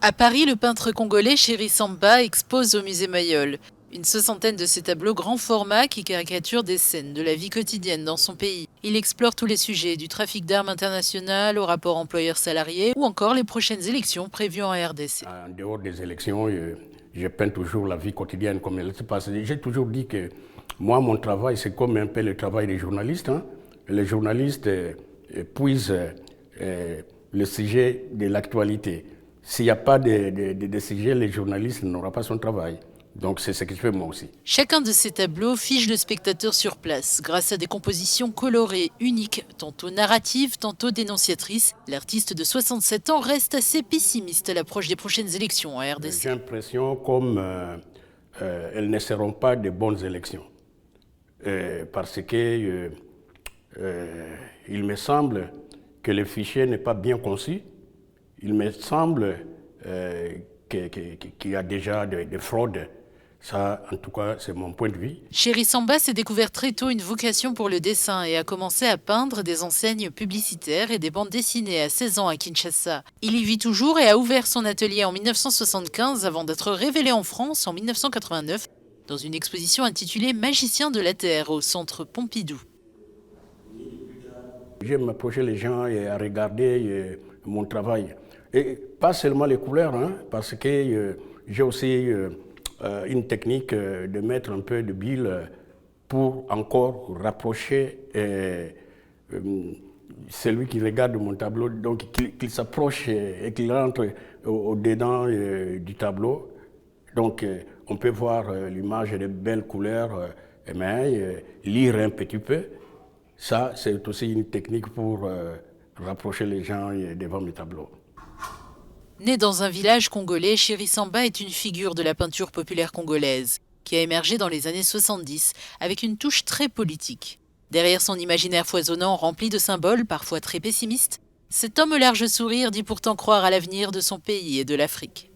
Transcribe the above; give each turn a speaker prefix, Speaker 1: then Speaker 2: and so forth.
Speaker 1: À Paris, le peintre congolais Chéri Samba expose au musée Mayol une soixantaine de ses tableaux grand format qui caricaturent des scènes de la vie quotidienne dans son pays. Il explore tous les sujets, du trafic d'armes international au rapport employeur-salarié ou encore les prochaines élections prévues en RDC.
Speaker 2: En dehors des élections, je peins toujours la vie quotidienne comme elle se passe. J'ai toujours dit que moi, mon travail, c'est comme un peu le travail des journalistes, hein. Les journalistes puisent le sujet de l'actualité. S'il n'y a pas de sujet, les journalistes n'auront pas son travail. Donc c'est ce que je fais moi aussi.
Speaker 1: Chacun de ces tableaux fiche le spectateur sur place. Grâce à des compositions colorées, uniques, tantôt narratives, tantôt dénonciatrices, l'artiste de 67 ans reste assez pessimiste à l'approche des prochaines élections en
Speaker 2: J'ai
Speaker 1: RDC.
Speaker 2: l'impression comme elles ne seront pas de bonnes élections. Parce que il me semble que le fichier n'est pas bien conçu. Il me semble qu'il y a déjà des fraudes. Ça, en tout cas, c'est mon point de vue.
Speaker 1: Chéri Samba s'est découvert très tôt une vocation pour le dessin et a commencé à peindre des enseignes publicitaires et des bandes dessinées à 16 ans à Kinshasa. Il y vit toujours et a ouvert son atelier en 1975 avant d'être révélé en France en 1989 dans une exposition intitulée Magicien de la Terre au centre Pompidou.
Speaker 2: J'aime approcher les gens et à regarder mon travail. Et pas seulement les couleurs, hein, parce que j'ai aussi une technique de mettre un peu de bile pour encore rapprocher celui qui regarde mon tableau, donc qu'il s'approche et qu'il rentre au-dedans du tableau. Donc on peut voir l'image des belles couleurs, mais lire un petit peu. Ça, c'est aussi une technique pour rapprocher les gens devant mes tableaux.
Speaker 1: Né dans un village congolais, Chéri Samba est une figure de la peinture populaire congolaise qui a émergé dans les années 70 avec une touche très politique. Derrière son imaginaire foisonnant rempli de symboles parfois très pessimistes, cet homme au large sourire dit pourtant croire à l'avenir de son pays et de l'Afrique.